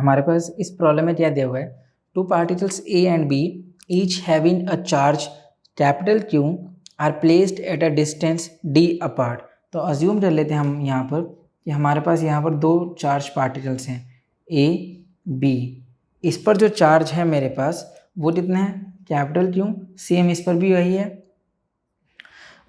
हमारे पास इस प्रॉब्लम में क्या दिया हुआ है, two particles A and B each having a charge capital Q are placed at a distance D apart. तो अज्यूम कर लेते हैं हम यहाँ पर कि हमारे पास यहाँ पर दो चार्ज पार्टिकल्स हैं ए बी। इस पर जो चार्ज है मेरे पास वो कितना है, कैपिटल क्यू। सेम इस पर भी वही है।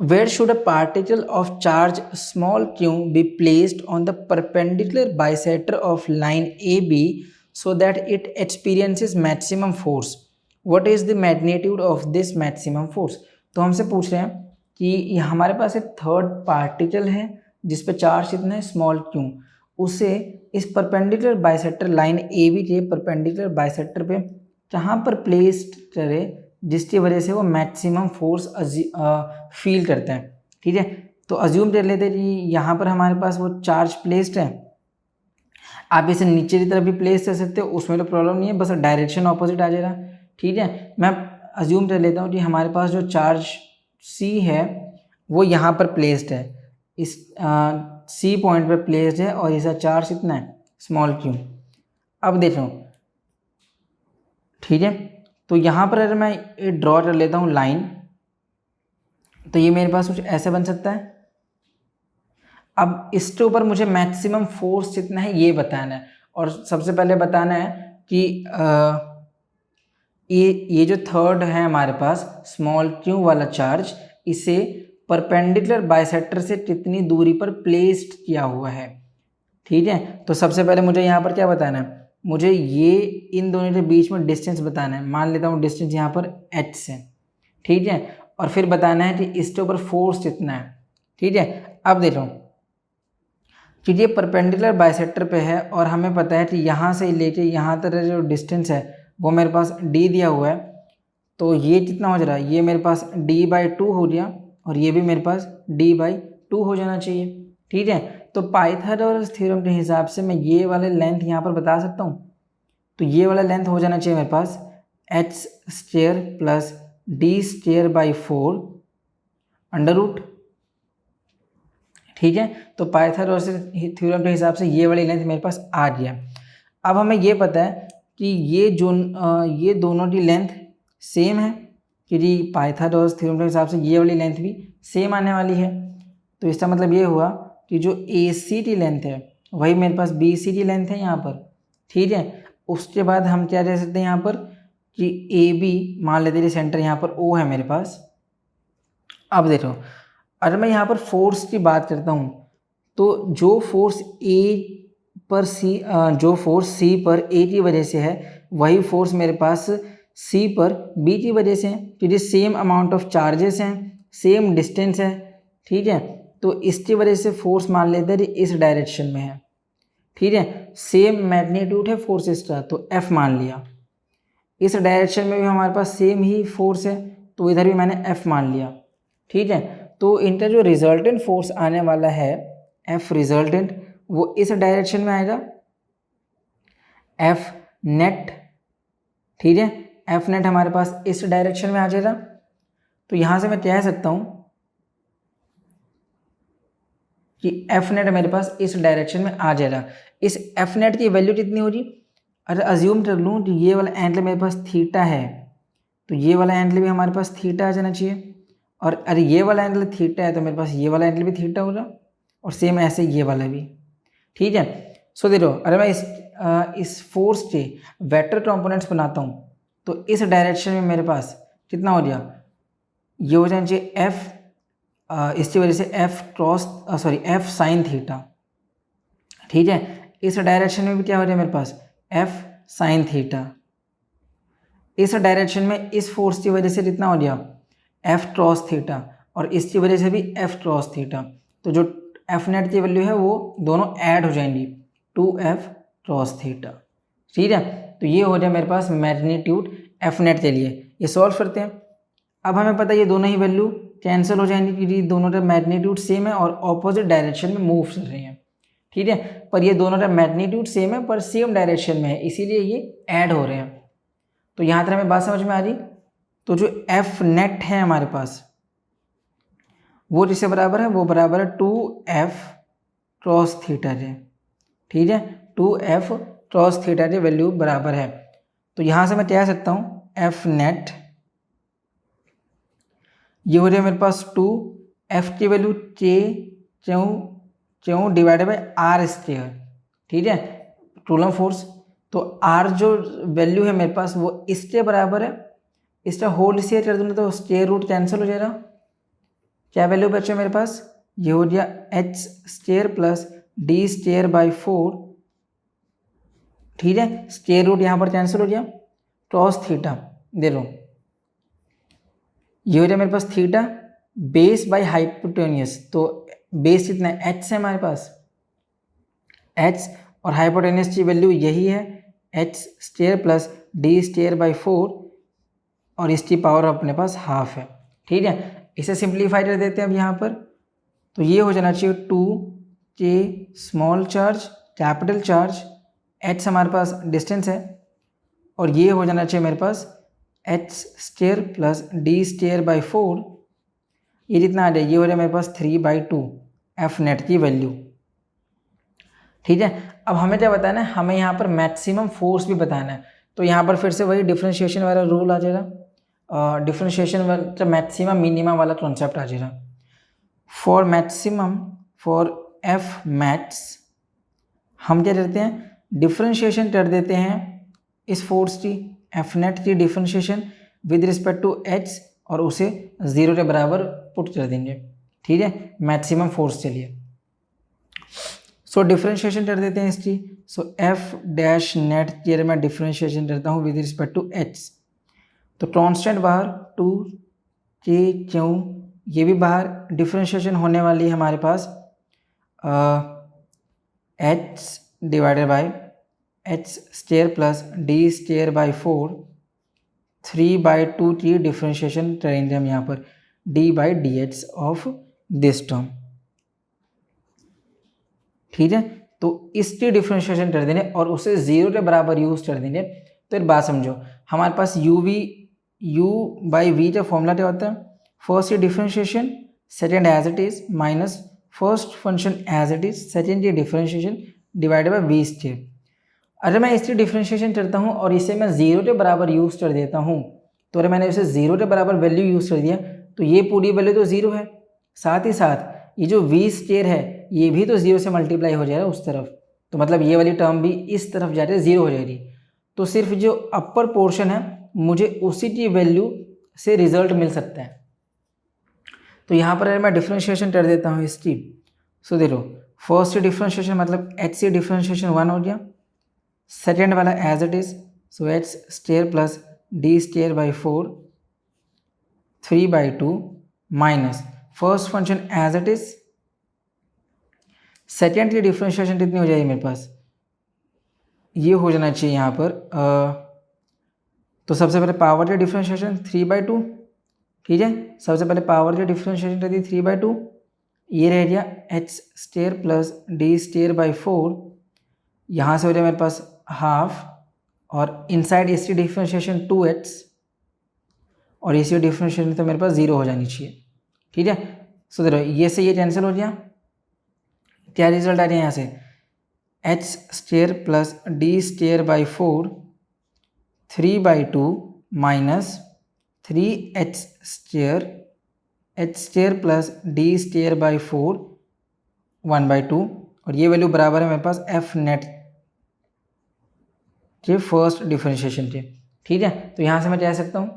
Where should a particle of charge small q be placed on the perpendicular bisector of line AB so that it experiences maximum force? What is the magnitude of this maximum force? तो हमसे पूछ रहे हैं कि ये हमारे पास एक third particle है जिस पे चार्ज कितना है, स्मॉल q। उसे इस परपेंडिकुलर बाइसेक्टर लाइन AB के परपेंडिकुलर बाइसेक्टर पे कहाँ पर प्लेस्ड करे जिसकी वजह से वो मैक्सिमम फोर्स फील करते हैं। ठीक है, तो अज्यूम कर लेते हैं कि यहाँ पर हमारे पास वो चार्ज प्लेस्ड है। आप इसे नीचे की तरफ भी प्लेस कर सकते हो, उसमें तो प्रॉब्लम नहीं है, बस डायरेक्शन ऑपोजिट आ जाएगा। ठीक है, मैं अज्यूम कर लेता हूँ कि हमारे पास जो चार्ज सी है वो यहाँ पर प्लेस्ड है, इस सी पॉइंट पर प्लेस्ड है और इसका चार्ज कितना है, स्मॉल क्यू। अब देखो, ठीक है, तो यहाँ पर अगर मैं ड्रॉ कर लेता हूँ लाइन, तो ये मेरे पास कुछ ऐसे बन सकता है। अब इसके ऊपर मुझे मैक्सिमम फोर्स कितना है ये बताना है, और सबसे पहले बताना है कि ये जो थर्ड है हमारे पास स्मॉल क्यू वाला चार्ज, इसे परपेंडिकुलर बाइसेक्टर से कितनी दूरी पर प्लेस्ड किया हुआ है। ठीक है, तो सबसे पहले मुझे यहाँ पर क्या बताना है, मुझे ये इन दोनों के बीच में डिस्टेंस बताना है। मान लेता हूँ डिस्टेंस यहाँ पर h से। ठीक है, और फिर बताना है कि इसके ऊपर फोर्स कितना है। ठीक है, अब देखो कि ये परपेंडिकुलर बाइसेक्टर पे है और हमें पता है कि यहाँ से लेके यहाँ तक जो डिस्टेंस है वो मेरे पास d दिया हुआ है। तो ये कितना हो जा रहा है, ये मेरे पास d/2 हो गया और ये भी मेरे पास d/2 हो जाना चाहिए। ठीक है, तो पाइथागोरस थ्योरम के हिसाब से मैं ये वाले लेंथ यहाँ पर बता सकता हूँ। तो ये वाला लेंथ हो जाना चाहिए मेरे पास h² plus d²/4 under root. ठीक है, तो पाइथागोरस थ्योरम के हिसाब से ये वाली लेंथ मेरे पास आ गया। अब हमें ये पता है कि ये दोनों की लेंथ सेम है, क्योंकि पाइथागोरस थ्योरम के हिसाब से ये वाली लेंथ भी सेम आने वाली है। तो इसका मतलब ये हुआ कि जो AC की लेंथ है वही मेरे पास BC की लेंथ है यहाँ पर। ठीक है, उसके बाद हम क्या कह सकते हैं यहाँ पर कि AB मान लेते हैं सेंटर यहाँ पर O है मेरे पास। अब देखो, अगर मैं यहाँ पर फोर्स की बात करता हूँ तो जो फोर्स C पर A की वजह से है वही फोर्स मेरे पास C पर B की वजह से है, क्योंकि सेम अमाउंट ऑफ चार्जेस हैं, सेम डिस्टेंस है। ठीक है, तो इसकी वजह से फोर्स मान लेते हैं इस डायरेक्शन में है। ठीक है, सेम मैग्नीट्यूड है फोर्सेस का, तो F मान लिया। इस डायरेक्शन में भी हमारे पास सेम ही फोर्स है, तो इधर भी मैंने F मान लिया। ठीक है, तो इनका जो रिजल्टेंट फोर्स आने वाला है F रिजल्टेंट, वो इस डायरेक्शन में आएगा, F नेट। ठीक है, F नेट हमारे पास इस डायरेक्शन में आ जाएगा। तो यहाँ से मैं कह सकता हूँ कि F नेट मेरे पास इस डायरेक्शन में आ जाएगा। इस F नेट की वैल्यू कितनी होगी, अगर अज्यूम कर लूँ कि ये वाला एंगल मेरे पास थीटा है, तो ये वाला एंगल भी हमारे पास थीटा आ जाना चाहिए। और अरे ये वाला एंगल थीटा है तो मेरे पास ये वाला एंगल भी थीटा होगा, और सेम ऐसे ये वाला भी। ठीक है, सो देखो, अरे मैं इस फोर्स के वेक्टर कंपोनेंट्स बनाता हूँ तो इस डायरेक्शन में मेरे पास कितना हो गया, ये हो जाना चाहिए F, इसकी वजह से F साइन थीटा। ठीक है, इस डायरेक्शन में भी क्या हो जाए मेरे पास F साइन थीटा। इस डायरेक्शन में इस फोर्स की वजह से कितना हो गया F क्रॉस थीटा, और इसकी वजह से भी F क्रॉस थीटा। तो जो F नेट की वैल्यू है वो दोनों ऐड हो जाएंगी, 2F क्रॉस थीटा। ठीक है, तो ये हो जाए मेरे पास मैग्नीट्यूड F नेट के लिए। ये सॉल्व करते हैं। अब हमें पता है ये दोनों ही वैल्यू कैंसिल हो जाएंगी क्योंकि दोनों का मैग्नीट्यूड सेम है और ऑपोजिट डायरेक्शन में मूव कर रहे हैं। ठीक है, पर ये दोनों का मैग्नीट्यूड सेम है पर सेम डायरेक्शन में है, इसीलिए ये ऐड हो रहे हैं। तो यहाँ तक हमें बात समझ में आ रही। तो जो F नेट है हमारे पास वो जिससे बराबर है, वो बराबर है 2F क्रॉस थीटा के। ठीक है, 2F cos थीटा की वैल्यू बराबर है। तो यहाँ से मैं क्या कह सकता हूँ, एफ नेट ये हो जाए मेरे पास 2, एफ की वैल्यू चेऊ डिवाइडेड बाई आर स्क्वायर, ठीक है, कूलम फोर्स। तो आर जो वैल्यू है मेरे पास वो इसके बराबर है, इसका होल स्क्वायर कर दूँगा तो स्क्वायर रूट कैंसिल हो जाएगा। क्या वैल्यू बचे मेरे पास, ये हो गया H square plus D square by 4, ठीक है, स्क्वायर रूट यहाँ पर कैंसिल हो गया, cos थीटा दे लो, ये हो जाए मेरे पास थीटा बेस बाई हाइपोटेनियस। तो बेस कितना है, एच से हमारे पास एच, और हाइपोटेनियस की वैल्यू यही है H square plus D square by 4, और इसकी पावर अपने पास हाफ है, ठीक है। इसे सिंप्लीफाई कर देते हैं अब यहाँ पर, तो ये हो जाना चाहिए 2k small charge capital charge, H हमारे पास डिस्टेंस है, और ये हो जाना चाहिए मेरे पास h square plus D square by 4, ये जितना आ जाए ये हो जाए मेरे पास 3/2 एफ नेट की वैल्यू, ठीक है। अब हमें क्या बताना है, हमें यहाँ पर मैक्सिमम फोर्स भी बताना है। तो यहाँ पर फिर से वही डिफ्रेंशिएशन वाला रूल आ जाएगा, डिफ्रेंशिएशन वाला मैक्सिमम मिनिमम वाला कॉन्सेप्ट आ जाएगा। For maximum for F max हम क्या करते हैं, डिफ्रेंशिएशन कर देते हैं इस फोर्स की, एफ नेट की differentiation with respect to H, और उसे 0 के बराबर पुट कर देंगे, ठीक है, मैक्सिमम फोर्स के लिए। सो डिफ्रेंशिएशन कर देते हैं इसकी, सो एफ डैश नेट की अगर मैं डिफ्रेंशिएशन करता हूँ विद रिस्पेक्ट टू एच, तो कॉन्स्टेंट बाहर 2k ये भी बाहर, डिफ्रेंशिएशन होने वाली है हमारे पास h divided by h square plus D square by 4, 3/2 की डिफ्रेंशिएशन करेंगे हम यहाँ पर d/dx ऑफ दिस टर्म, ठीक है। तो इसकी डिफ्रेंशिएशन कर देंगे और उसे 0 के बराबर यूज कर देंगे। तो एक बात समझो, हमारे पास u/v का फॉर्मूला क्या होता है, first differentiation, second as it is minus first function as it is, second की differentiation divided by v square. अगर मैं इसकी डिफ्रेंशिएशन करता हूँ और इसे मैं 0 के बराबर यूज कर देता हूँ, तो अगर मैंने इसे 0 के बराबर वैल्यू यूज कर दिया तो ये पूरी वैल्यू तो 0 है, साथ ही साथ ये जो v स्क्वायर है ये भी तो 0 से मल्टीप्लाई हो जाएगा उस तरफ, तो मतलब ये वाली टर्म भी इस तरफ जाके 0 हो जाएगी। तो सिर्फ जो अपर पोर्शन है मुझे उसी की वैल्यू से रिजल्ट मिल सकता है। तो यहाँ पर अगर मैं डिफ्रेंशिएशन कर देता हूँ इसकी, सो देखो फर्स्ट डिफ्रेंशिएशन मतलब एच से डिफ्रेंशिएशन 1 हो गया, सेकेंड वाला as it is, so H square plus D square by 4, 3/2 minus first function as it is, second की डिफ्रेंशिएशन कितनी हो जाएगी मेरे पास, ये हो जाना चाहिए यहाँ पर तो सबसे पहले पावर के डिफ्रेंशिएशन 3/2, ठीक है, सबसे पहले पावर के डिफ्रेंशिएशन कर दी 3/2, ये रह गया H square plus D square by 4, यहाँ से हो जाए मेरे पास हाफ, और इनसाइड इसकी डिफ्रेंशिएशन 2h, और इसी डिफ्रेंशिएशन तो मेरे पास 0 हो जानी चाहिए, ठीक है। सो देखो ये से ये कैंसिल हो गया, क्या रिजल्ट आ रहा है यहाँ से, H square plus D square by 4, 3/2 minus 3h square, H square plus D square by 4, 1/2, और ये वैल्यू बराबर है मेरे पास एफ नेट के फर्स्ट डिफ्रेंशिएशन के, ठीक है। तो यहाँ से मैं क्या कह सकता हूँ,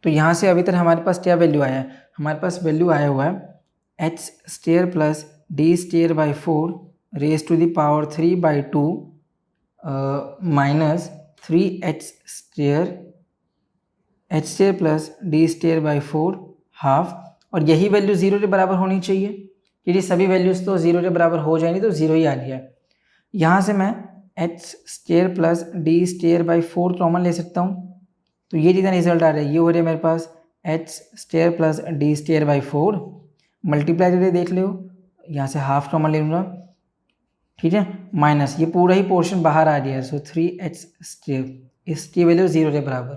तो यहाँ से अभी तक हमारे पास क्या वैल्यू आया है, हमारे पास वैल्यू आया हुआ है H square plus D square by 4 raise to the power 3/2 minus 3h square, H square plus D square by 4 half, और यही वैल्यू 0 के बराबर होनी चाहिए, क्योंकि सभी वैल्यूज़ तो 0 के बराबर हो जाएंगी, तो 0 ही आ गया है। यहाँ से मैं H square plus D square by 4 common ले सकता हूँ, तो ये जितना रिजल्ट आ रहा है ये हो रहा है मेरे पास h square plus D square by 4, multiply करके देख लो, यहाँ से हाफ कॉमन ले लूँगा, ठीक है, माइनस ये पूरा ही पोर्शन बाहर आ गया है, सो 3h स्क्वायर, इसकी वैल्यू 0 के बराबर,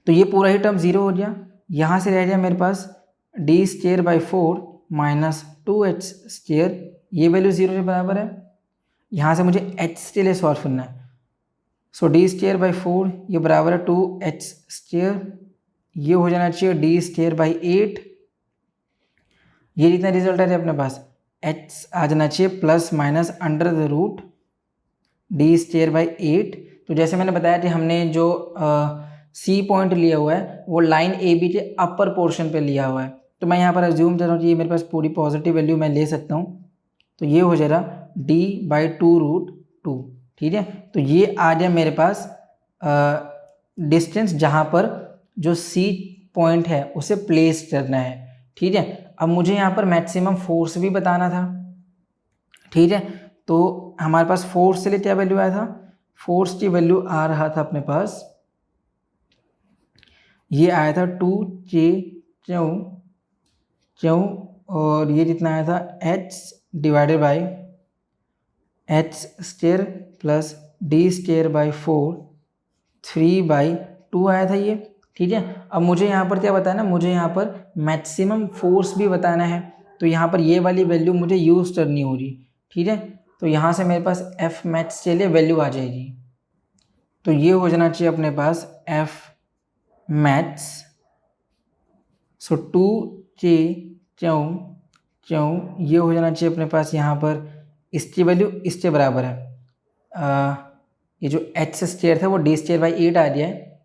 तो ये पूरा ही टर्म 0 हो गया। यहाँ से रह गया मेरे पास d square by 4 minus 2h square, ये वैल्यू 0 के बराबर है। यहाँ से मुझे h के लिए सॉल्व करना है। सो डी स्क्वायर बाई 4 ये बराबर है 2h स्क्वायर, ये हो जाना चाहिए डी स्क्वायर बाई 8। ये जितना रिजल्ट है अपने पास h आ जाना चाहिए plus minus under the root D square by 8। तो जैसे मैंने बताया कि हमने जो सी पॉइंट लिया हुआ है वो लाइन ए बी के अपर पोर्शन पे लिया हुआ है, तो मैं यहाँ पर अज्यूम कर रहा हूँ कि ये मेरे पास पूरी पॉजिटिव वैल्यू मैं ले सकता हूँ। तो ये हो जाएगा डी बाई 2 रूट 2, ठीक है। तो ये आ गया मेरे पास डिस्टेंस जहाँ पर जो सी पॉइंट है उसे प्लेस करना है, ठीक है। अब मुझे यहाँ पर मैक्सिमम फोर्स भी बताना था, ठीक है। तो हमारे पास फोर्स के लिए क्या वैल्यू आया था, फोर्स की वैल्यू आ रहा था अपने पास, ये आया था 2K क्यों और ये जितना आया था h divided by h square plus D square by 4 3/2 आया था ये, ठीक है। अब मुझे यहाँ पर क्या बताना है, मुझे यहाँ पर मैक्सिमम फोर्स भी बताना है। तो यहाँ पर ये वाली वैल्यू मुझे यूज़ करनी होगी, ठीक है। तो यहाँ से मेरे पास एफ मैक्स के लिए वैल्यू आ जाएगी। तो ये हो जाना चाहिए अपने पास एफ मैक्स। सो 2K क्यों ये हो जाना चाहिए अपने पास यहाँ पर, इसकी वैल्यू इसके बराबर है। ये जो h स्क्वायर था वो डी स्क्वायर बाई 8 आ गया है,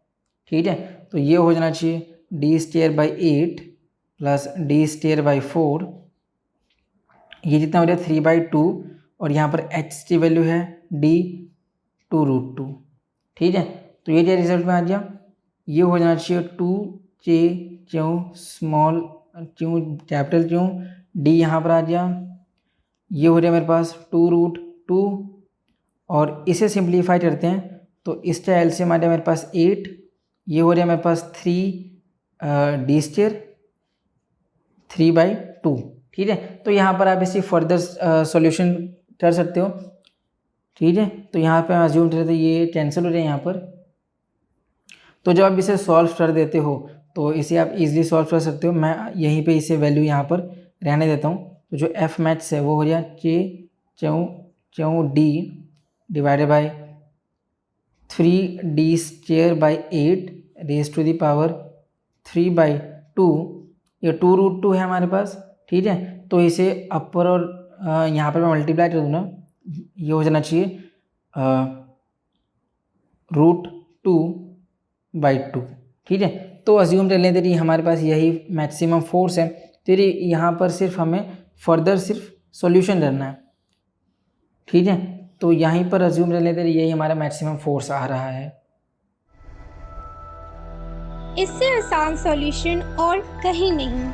ठीक है। तो ये हो जाना चाहिए D square by 8 plus D square by 4, ये जितना हो जाए 3/2 और यहाँ पर h की वैल्यू है d 2 रूट 2, ठीक है। तो ये क्या रिजल्ट में आ गया, ये हो जाना चाहिए 2K क्यों स्मॉल क्यों कैपिटल क्यों d यहाँ पर आ गया, ये हो जाए मेरे पास 2 रूट 2 और इसे सिंप्लीफाई करते हैं तो इसका एलसीएम आ जाए मेरे पास 8, ये हो जाए मेरे पास 3 डी स्क्वायर 3/2, ठीक है। तो यहाँ पर आप इसी फर्दर सॉल्यूशन कर सकते हो, ठीक है। तो यहाँ पे हम अज्यूम करते ये कैंसिल हो जाए यहाँ पर। तो जब आप इसे सॉल्व कर देते हो तो इसे आप इजीली सॉल्व कर सकते हो। मैं यहीं पे इसे वैल्यू यहाँ पर रहने देता हूँ। तो जो एफ मैथ्स है वो हो गया क्यों D divided by 3d square by 8 raise to the power 3/2, ये 2 रूट 2 है हमारे पास, ठीक है। तो इसे अपर और यहाँ पर मैं मल्टीप्लाई कर दूँ ना, ये हो जाना चाहिए रूट 2/2, ठीक है। तो अज्यूम कर लेते हैं हमारे पास यही मैक्सिमम फोर्स है, तो यहाँ पर सिर्फ हमें फर्दर सिर्फ सॉल्यूशन करना है, ठीक है। तो यहीं पर अज्यूम कर लेते हैं यही हमारा मैक्सिमम फोर्स आ रहा है। इससे आसान सॉल्यूशन और कहीं नहीं।